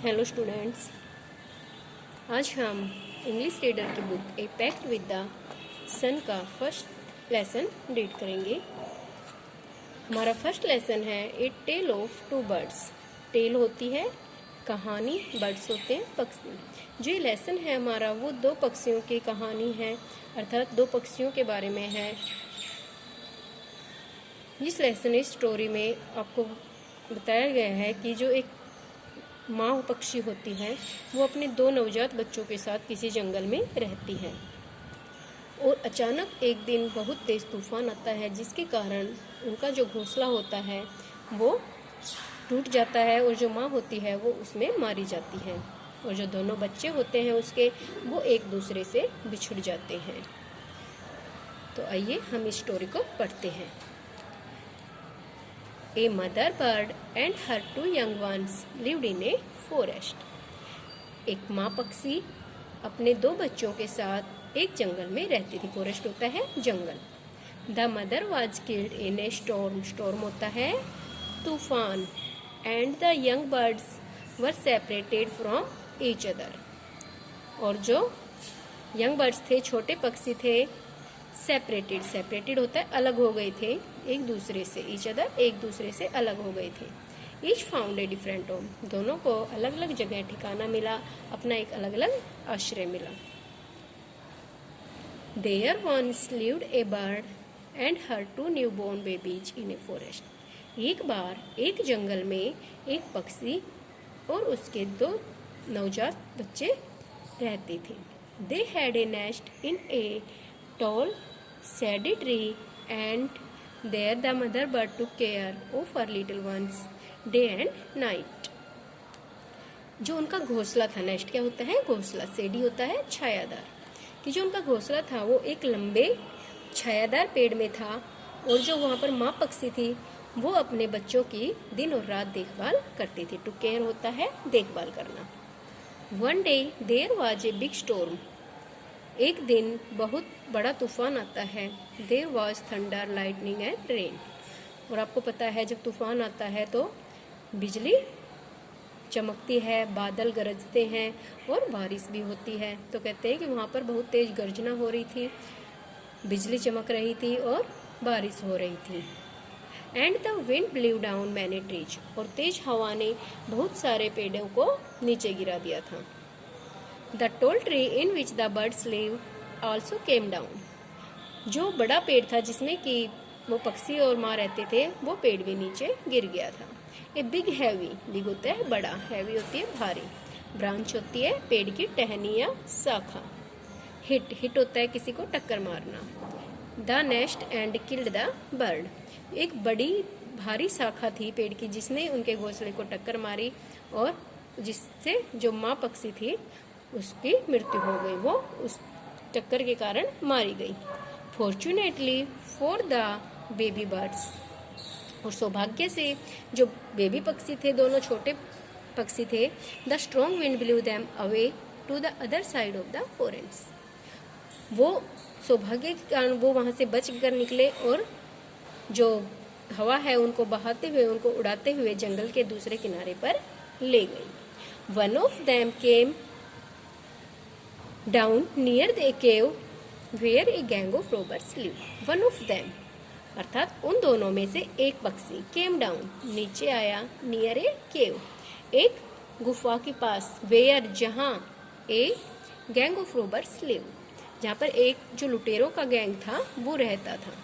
Hello students, आज हम English reader की book a pact with the sun का फर्स्ट लेसन रीड करेंगे। हमारा फर्स्ट लेसन है a tale of two birds. Tale होती है कहानी, बर्ड्स होते हैं पक्षी। जो ये लेसन है हमारा वो दो पक्षियों की कहानी है, अर्थात दो पक्षियों के बारे में है। इस लेसन इस स्टोरी में आपको बताया गया है कि जो एक माँ पक्षी होती है वो अपने दो नवजात बच्चों के साथ किसी जंगल में रहती है और अचानक एक दिन बहुत तेज तूफान आता है, जिसके कारण उनका जो घोंसला होता है वो टूट जाता है और जो माँ होती है वो उसमें मारी जाती है और जो दोनों बच्चे होते हैं उसके वो एक दूसरे से बिछुड़ जाते हैं। तो आइए हम इस स्टोरी को पढ़ते हैं। A mother bird and her two young ones lived in a forest. एक माँ पक्षी अपने दो बच्चों के साथ एक जंगल में रहती थी। फॉरेस्ट होता है जंगल। The mother was killed in a storm. Storm होता है तूफान। And the young birds were separated from each other. और जो यंग बर्ड्स थे, छोटे पक्षी थे, सेपरेटेड होता है अलग हो गए थे एक दूसरे से। ईच अदर एक दूसरे से अलग हो गए थे। Each found a different home. दोनों को अलग अलग जगह ठिकाना मिला, अपना एक अलग अलग आश्रय मिला। There once lived a bird and her two newborn babies in a forest. एक बार एक जंगल में एक पक्षी और उसके दो नवजात बच्चे रहते थे। They had a nest in A tall shady tree and there the mother bird took care of her little ones day and night. जो उनका घोंसला था, नेस्ट क्या होता है? घोंसला। शेडी होता है छायादार। कि जो उनका घोंसला था वो एक लंबे छायादार पेड़ में था और जो वहाँ पर माँ पक्षी थी वो अपने बच्चों की दिन और रात देखभाल करती थी। टू केयर होता है देखभाल करना। One day there was a big storm. एक दिन बहुत बड़ा तूफान आता है। There was thunder, lightning and rain. और आपको पता है जब तूफान आता है तो बिजली चमकती है, बादल गरजते हैं और बारिश भी होती है। तो कहते हैं कि वहाँ पर बहुत तेज गर्जना हो रही थी, बिजली चमक रही थी और बारिश हो रही थी। And the wind ब्लीव down many trees. और तेज हवा ने बहुत सारे पेड़ों को नीचे गिरा दिया था। The tall tree in which the birds live also came down. जो बड़ा पेड़ था जिसमें कि वो पक्षी और माँ रहते थे वो पेड़ भी नीचे गिर गया था। ए बिग हैवी, बिग होता है बड़ा, हैवी होती है भारी। ब्रांच होती है पेड़ की टहनी या शाखा। हिट होता है किसी को टक्कर मारना। The nest and killed the bird. एक बड़ी भारी शाखा थी पेड़ की जिसने उनके घोंसले को टक्कर मारी और जिससे जो माँ पक्षी थी उसकी मृत्यु हो गई, वो उस टक्कर के कारण मारी गई। Fortunately for the baby birds. और सौभाग्य से जो बेबी पक्षी थे, दोनों छोटे पक्षी थे, the strong wind blew them away to the other side of the forest. वो सौभाग्य के कारण वो वहाँ से बच कर निकले और जो हवा है उनको बहाते हुए, उनको उड़ाते हुए जंगल के दूसरे किनारे पर ले गई। One of them came down near the cave where a gang of robbers live. One of them, अर्थात उन दोनों में से एक पक्षी, came down, नीचे आया, near a cave, एक गुफा के पास, where जहाँ a gang of robbers live, जहाँ पर एक जो लुटेरों का गैंग था वो रहता था।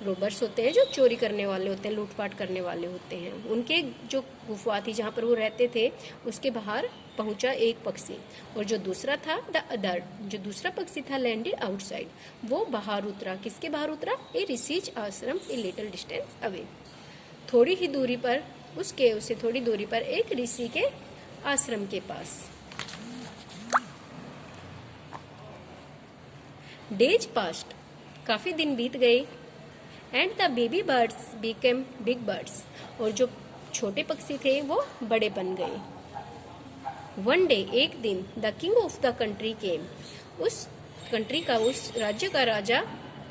रोबर्स होते हैं जो चोरी करने वाले होते हैं, लूटपाट करने वाले होते हैं। उनके जो गुफा थी जहाँ पर वो रहते थे उसके बाहर पहुंचा एक पक्षी और जो दूसरा था द अदर, जो दूसरा पक्षी था लैंडेड आउटसाइड, वो बाहर उतरा। किसके बाहर उतरा? ए ऋषिज आश्रम ए लिटिल डिस्टेंस अवे। थोड़ी ही दूरी पर, उस केव से थोड़ी दूरी पर एक ऋषि के आश्रम के पास। डेज पास्ट, काफी दिन बीत गए। And the baby birds became big birds. और जो छोटे पक्षी थे वो बड़े बन गए। वन डे, एक दिन, the king of the country came. उस कंट्री का, उस राज्य का राजा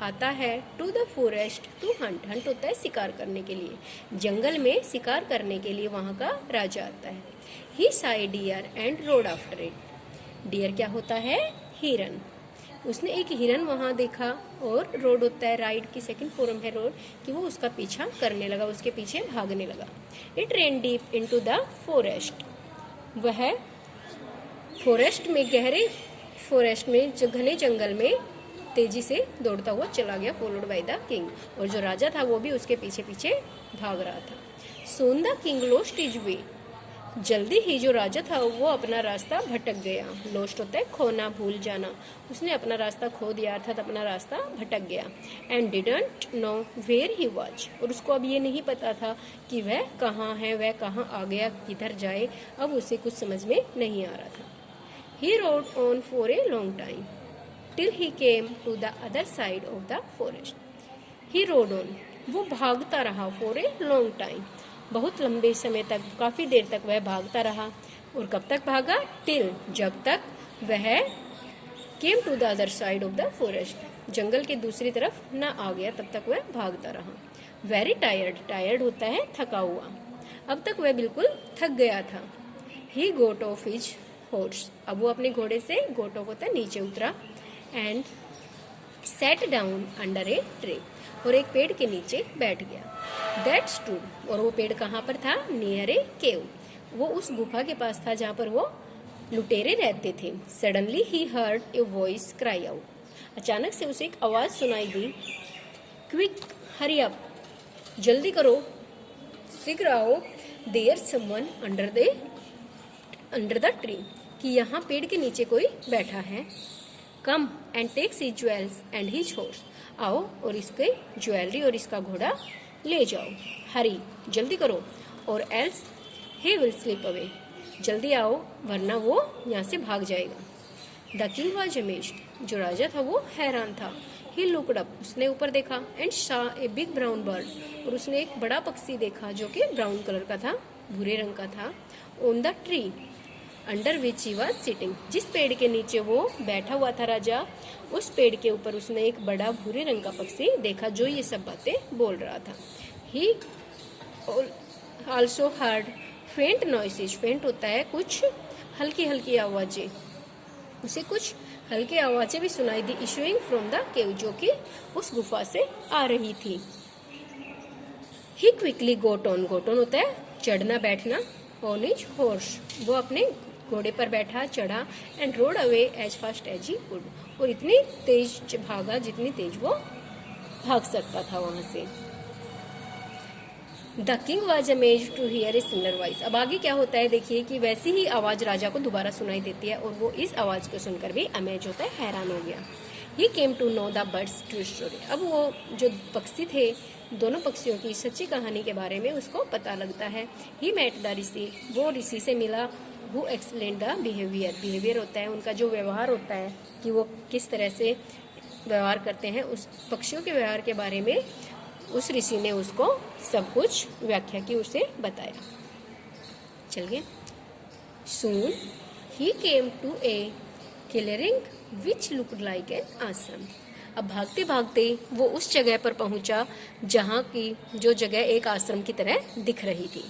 आता है to the forest to hunt. Hunt होता है शिकार करने के लिए, जंगल में शिकार करने के लिए वहाँ का राजा आता है। He saw deer and rode after it. Deer क्या होता है? हिरन। उसने एक हिरन वहाँ देखा और रोड होता है राइड की सेकंड फॉर्म है रोड, कि वो उसका पीछा करने लगा, उसके पीछे भागने लगा। It rain deep into the forest. वह फॉरेस्ट में, गहरे फॉरेस्ट में, जो घने जंगल में तेजी से दौड़ता हुआ चला गया, फॉलोड बाय द किंग। और जो राजा था वो भी उसके पीछे पीछे भाग रहा था। Soon the king lost his way. जल्दी ही जो राजा था वो अपना रास्ता भटक गया। लॉस्ट होता है खोना, भूल जाना। उसने अपना रास्ता खो दिया, अर्थात अपना रास्ता भटक गया। And didn't know where he was. और उसको अब ये नहीं पता था कि वह कहाँ है, वह कहाँ आ गया, किधर जाए, अब उसे कुछ समझ में नहीं आ रहा था। He rode on for a long time till he came to the other side of the forest. He rode on, वो भागता रहा, फॉर ए लॉन्ग टाइम, बहुत लंबे समय तक, काफ़ी देर तक वह भागता रहा। और कब तक भागा? टिल, जब तक वह came to the other side of the forest, जंगल के दूसरी तरफ न आ गया, तब तक वह भागता रहा। वेरी टायर्ड, टायर्ड होता है थका हुआ, अब तक वह बिल्कुल थक गया था। ही गोट ऑफ हिज हॉर्स, अब वो अपने घोड़े से, गोट ऑफ होता है नीचे उतरा, and sat down under a tree, और एक पेड़ के नीचे बैठ गया। दैट्स ट्रू, और वो पेड़ कहाँ पर था? नियर ए केव, वो उस गुफा के पास था जहाँ पर वो लुटेरे रहते थे। Suddenly he heard a voice cry out, अचानक से उसे एक आवाज सुनाई दी। क्विक, हरी अप, जल्दी करो, शीघ्र आओ। There someone under the tree, कि यहाँ पेड़ के नीचे कोई बैठा है। Come and takes his jewels and his horse, आओ और इसके ज्वेलरी और इसका घोड़ा ले जाओ। हरी, जल्दी करो, और else he will slip away, जल्दी आओ वरना वो यहाँ से भाग जाएगा। द किंग वाज अमेज्ड, जो राजा था वो हैरान था। ही लुक्ड अप, उसने ऊपर देखा, and saw a big brown bird, और उसने एक बड़ा पक्षी देखा जो कि ब्राउन कलर का था, भूरे रंग का था। On the tree under which he was sitting, जिस पेड़ के नीचे वो बैठा हुआ था राजा, उस पेड़ के ऊपर उसने एक बड़ा भूरे रंग का पक्षी देखा जो ये सब बातें बोल रहा था। ही ऑल्सो हर्ड फेंट नॉइसेज, फेंट होता है कुछ हल्की हल्की आवाजें, उसे कुछ हल्की आवाजें भी सुनाई दी, इशूइंग फ्रॉम द केव, जो कि उस गुफा से आ रही थी। He quickly got on, got on होता है चढ़ना बैठना, ऑन हिज हॉर्स, वो अपने घोड़े पर बैठा, चढ़ा, and rode away as fast as he could, और इतनी तेज भागा जितनी तेज वो भाग सकता था वहां से। The king was amazed to hear a similar voice, अब आगे क्या होता है देखिए कि वैसी ही आवाज राजा को दोबारा सुनाई देती है, और वो इस आवाज को सुनकर भी अमेज होता है, हैरान हो गया। He came to know the birds true story, अब वो जो पक्षी थे, दोनों पक्षियों की सच्ची कहानी के बारे में उसको पता लगता है। ही मेट द ऋषि, वो ऋषि से मिला। Who explain the behaviour, behaviour होता है उनका जो व्यवहार होता है, कि वो किस तरह से व्यवहार करते हैं, उस पक्षियों के व्यवहार के बारे में उस ऋषि ने उसको सब कुछ व्याख्या की, उसे बताया। चलिए, soon he came to a clearing which looked like an ashram, अब भागते भागते वो उस जगह पर पहुंचा जहाँ की जो जगह एक आश्रम की तरह दिख रही थी।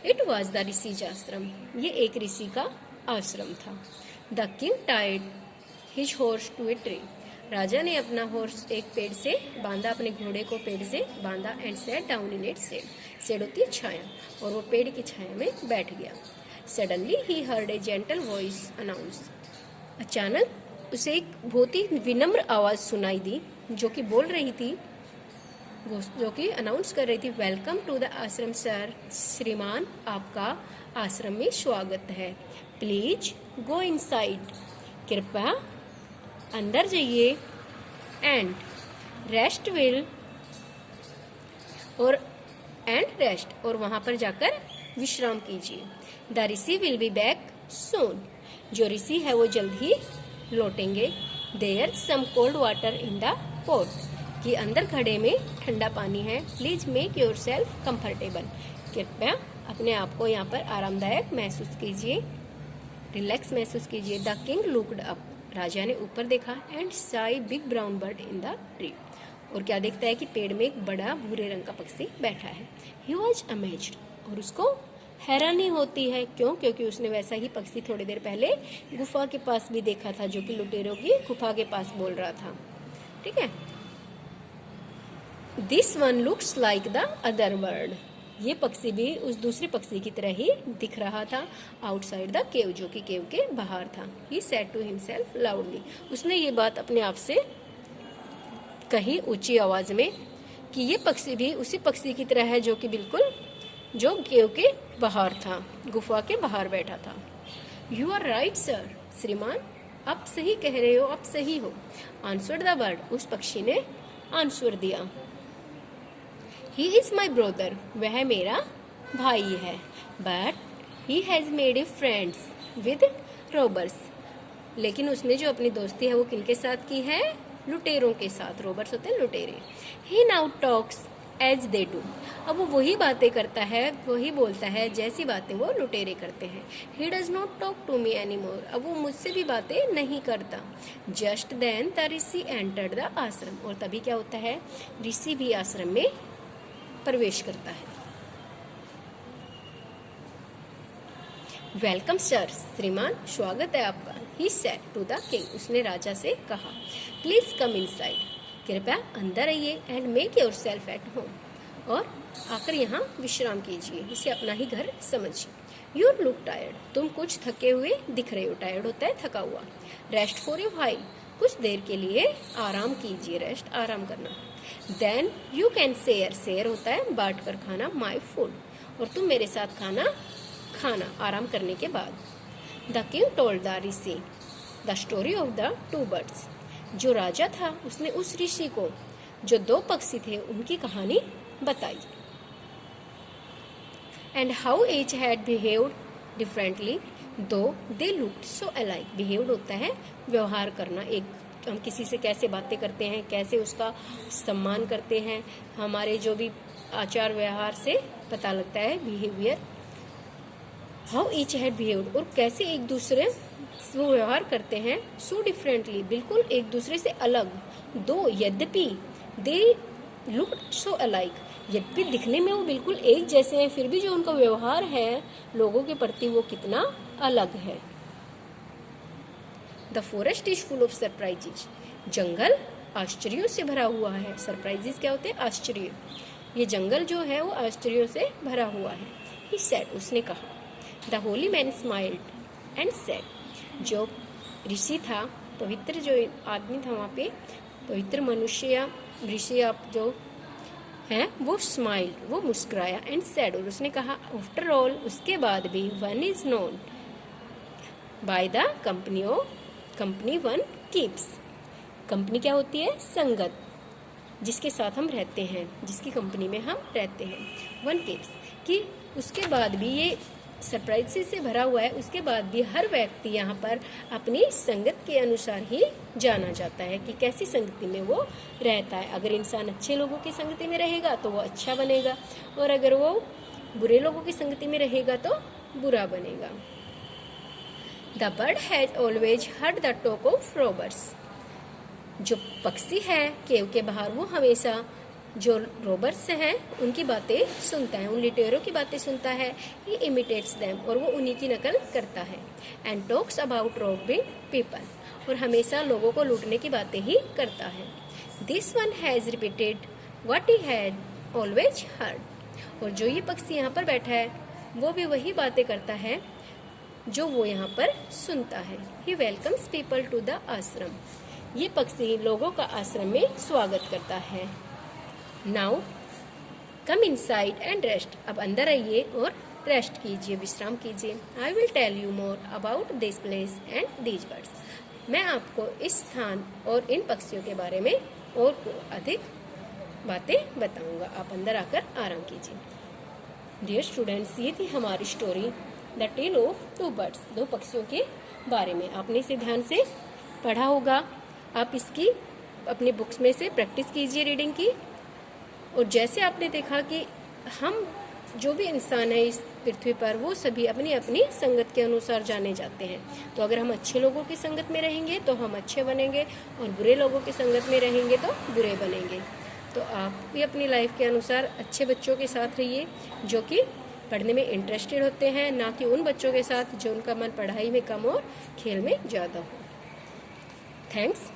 इट वॉज द ऋषिज आश्रम, ये एक ऋषि का आश्रम था। The king tied his horse to a tree, राजा ने अपना हॉर्स एक पेड़ से बांधा, अपने घोड़े को पेड़ से बांधा, and sat down in its shade, shade होती है छाया, और वो पेड़ की छाया में बैठ गया। Suddenly he heard a gentle voice announce, अचानक उसे एक बहुत ही विनम्र आवाज सुनाई दी, जो कि बोल रही थी, जो कि अनाउंस कर रही थी, वेलकम टू द आश्रम सर, श्रीमान आपका आश्रम में स्वागत है, प्लीज गो इनसाइड, कृपया अंदर जाइए, एंड रेस्ट विल, और रेस्ट, और वहां पर जाकर विश्राम कीजिए। The rishi will be back soon, जो ऋषि है वो जल्द ही लौटेंगे। There some cold water in the pot, कि अंदर घड़े में ठंडा पानी है। Please make yourself comfortable, कृपया अपने आप को यहाँ पर आरामदायक महसूस कीजिए, रिलैक्स महसूस कीजिए। द किंग लुक्ड अप, राजा ने ऊपर देखा and Sai big brown bird in the tree. और क्या देखता है कि पेड़ में एक बड़ा भूरे रंग का पक्षी बैठा है। ही वॉज अमेज्ड, और उसको हैरानी होती है। क्यों? क्योंकि उसने वैसा ही पक्षी थोड़ी देर पहले गुफा के पास भी देखा था, जो कि लुटेरों की गुफा के पास बोल रहा था। ठीक है। This one looks like the other bird. ये पक्षी भी उस दूसरे पक्षी की तरह ही दिख रहा था आउटसाइड द केव, जो कि केव के बाहर था। He said to himself loudly. उसने ये बात अपने आप से कही ऊंची आवाज में कि ये पक्षी भी उसी पक्षी की तरह है जो कि बिल्कुल जो केव के बाहर था, गुफा के बाहर बैठा था। यू आर राइट सर, श्रीमान, आप सही कह रहे हो, आप सही हो। आंसर्ड द बर्ड, उस पक्षी ने आंसर दिया। ही इज माई ब्रदर, वह मेरा भाई है। But he has made a friends with robbers, लेकिन उसने जो अपनी दोस्ती है वो किनके साथ की है? लुटेरों के साथ। रॉबर्स होते हैं लुटेरे। He now talks as they do, अब वो वही बातें करता है, वही बोलता है जैसी बातें वो लुटेरे करते हैं। He does not talk to me any more, अब वो मुझसे भी बातें नहीं करता। Just then the rishi entered the ashram, और तभी क्या होता है? ऋषि भी आश्रम में प्रवेश करता है। वेलकम सर, श्रीमान, स्वागत है आपका। He said to the king, उसने राजा से कहा। प्लीज कम इनसाइड, कृपया अंदर आइए। And make your self at home, और आकर यहाँ विश्राम कीजिए, इसे अपना ही घर समझिए। यू लुक टायर्ड, तुम कुछ थके हुए दिख रहे हो। टायर्ड होता है थका हुआ। रेस्ट फॉर ए व्हाइल, कुछ देर के लिए आराम कीजिए। रेस्ट, आराम करना। Then you can share, share होता है बांट कर खाना, माई फूड, और तुम मेरे साथ खाना खाना आराम करने के बाद। The king told the Rishi the story of the two birds, जो राजा था उसने उस ऋषि को जो दो पक्षी थे उनकी कहानी बताई। And how each had behaved differently though they looked so alike. Behaved होता है व्यवहार करना, एक हम किसी से कैसे बातें करते हैं, कैसे उसका सम्मान करते हैं, हमारे जो भी आचार व्यवहार से पता लगता है behaviour. How each had behaved, और कैसे एक दूसरे वो व्यवहार करते हैं। सो डिफरेंटली, बिल्कुल एक दूसरे से अलग। दो यद्यपि दे लुक सो अलाइक, यद्यपि दिखने में वो बिल्कुल एक जैसे हैं, फिर भी जो उनका व्यवहार है लोगों के प्रति वो कितना अलग है। The forest is full of surprises, जंगल आश्चर्यों से भरा हुआ है। सरप्राइजेज क्या होते हैं? आश्चर्य। ये जंगल जो है वो आश्चर्यों से भरा हुआ है। ही सेड, उसने कहा। The Holi man smiled and said, जो ऋषि था, पवित्र जो आदमी था वहाँ पे, पवित्र मनुष्य या ऋषि आप जो हैं, वो स्माइल्ड, वो मुस्कुराया। एंड सेड, और उसने कहा। आफ्टर ऑल, उसके बाद भी, one is known by the company one keeps. Company क्या होती है? संगत, जिसके साथ हम रहते हैं, जिसकी कंपनी में हम रहते हैं। वन कीप्स, कि उसके बाद भी ये सरप्राइज से भरा हुआ है, उसके बाद भी हर व्यक्ति यहाँ पर अपनी संगत के अनुसार ही जाना जाता है कि कैसी संगति में वो रहता है। अगर इंसान अच्छे लोगों की संगति में रहेगा तो वो अच्छा बनेगा, और अगर वो बुरे लोगों की संगति में रहेगा तो बुरा बनेगा। The bird has always heard the talk of robbers, जो पक्षी है केव के बाहर वो हमेशा जो रॉबर्स हैं उनकी बातें सुनता है, उन लुटेरों की बातें सुनता है। ही इमिटेट्स देम, और वो उन्हीं की नकल करता है। And talks about robbing people, और हमेशा लोगों को लूटने की बातें ही करता है। This one has repeated what he had always heard, और जो ये पक्षी यहाँ पर बैठा है वो भी वही बातें करता है जो वो यहाँ पर सुनता है। ही वेलकम्स पीपल टू द आश्रम, ये पक्षी लोगों का आश्रम में स्वागत करता है। Now come inside and rest, अब अंदर आइए और रेस्ट कीजिए, विश्राम कीजिए। I will tell you more about this place and these birds, मैं आपको इस स्थान और इन पक्षियों के बारे में और अधिक बातें बताऊंगा। आप अंदर आकर आराम कीजिए। डियर स्टूडेंट्स, ये थी हमारी story the tale of two birds, दो पक्षियों के बारे में। आपने इसे ध्यान से पढ़ा होगा। आप इसकी अपने बुक्स में से प्रैक्टिस कीजिए रीडिंग की। और जैसे आपने देखा कि हम जो भी इंसान है इस पृथ्वी पर, वो सभी अपनी अपनी संगत के अनुसार जाने जाते हैं। तो अगर हम अच्छे लोगों की संगत में रहेंगे तो हम अच्छे बनेंगे, और बुरे लोगों की संगत में रहेंगे तो बुरे बनेंगे। तो आप भी अपनी लाइफ के अनुसार अच्छे बच्चों के साथ रहिए, जो कि पढ़ने में इंटरेस्टेड होते हैं, ना कि उन बच्चों के साथ जो उनका मन पढ़ाई में कम और खेल में ज़्यादा हो। थैंक्स।